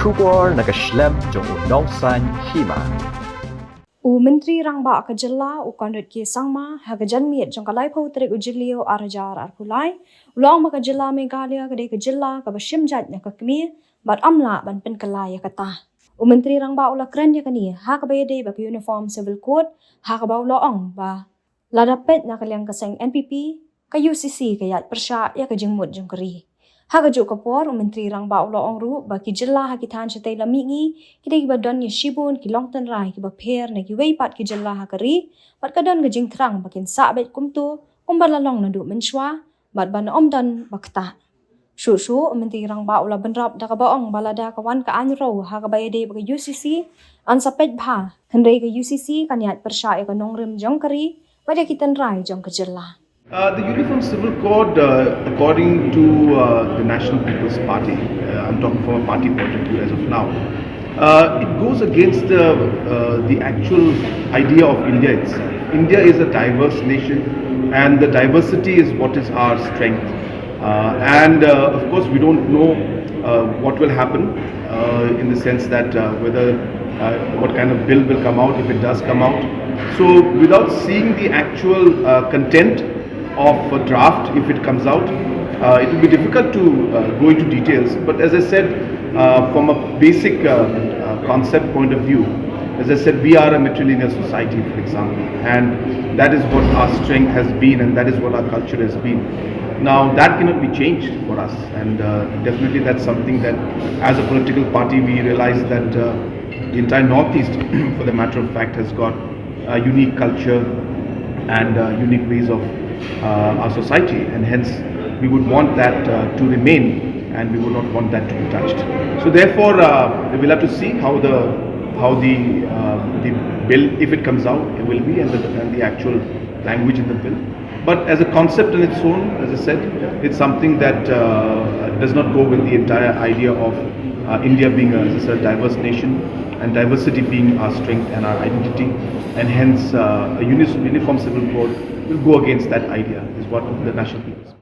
Kubor nagaslem jong unongsan Hima. Menteri Rangba ke Jylla Conrad ke sangma hagajan miet jong kalai pau trek ujilio arajar arpulai ulang maka Jylla Meghalaya ke Jylla ka bashimjat na kakmi bat amla ban Pynkylla ya kata. Menteri Rangba ula keren ya kani ha ka bayade ba uniform civil code ha ka ba ulaong ba ladapet na kalyang kasang NPP ka UCC ka Ïaid Pyrshah ya ka jingmut jong kari. Haga juk kapor Menteri Rangba ulaong ru ba ki Jylla ha kitan chatay lamingi kidai ba don ya shibun ki long Tynrai ki ba per na ki weipat ki Jylla ha kari bat kadon ga jing trang bakin sa bet kumtu kumbar lalong na du menshwa bat ban omdan bakta. Shu Menteri Rangba ula benrap da ka baong balada kawan ka anro ha ka bayade ba UCC an sapet bha Tynrai ka UCC kan Ïaid Pyrshah ya ka nongrim jong kari ba ki Tynrai jong ka Jylla. The Uniform Civil Code, according to the National People's Party, I'm talking from a party point of view as of now, it goes against the actual idea of India itself. India is a diverse nation and the diversity is what is our strength. Of course we don't know what will happen in the sense that what kind of bill will come out if it does come out. So without seeing the actual content of a draft, if it comes out, it will be difficult to go into details, but as I said, from a basic concept point of view, as I said, we are a matrilineal society, for example, and that is what our strength has been and that is what our culture has been. Now that cannot be changed for us, and definitely that's something that as a political party we realize that the entire Northeast for the matter of fact has got a unique culture and unique ways of our society, and hence we would want that to remain and we would not want that to be touched. So therefore we'll have to see how the bill, if it comes out, it will be, and the actual language in the bill. But as a concept in its own, as I said, it's something that does not go with the entire idea of India being a diverse nation and diversity being our strength and our identity, and hence a uniform civil code will go against that idea, is what the National People's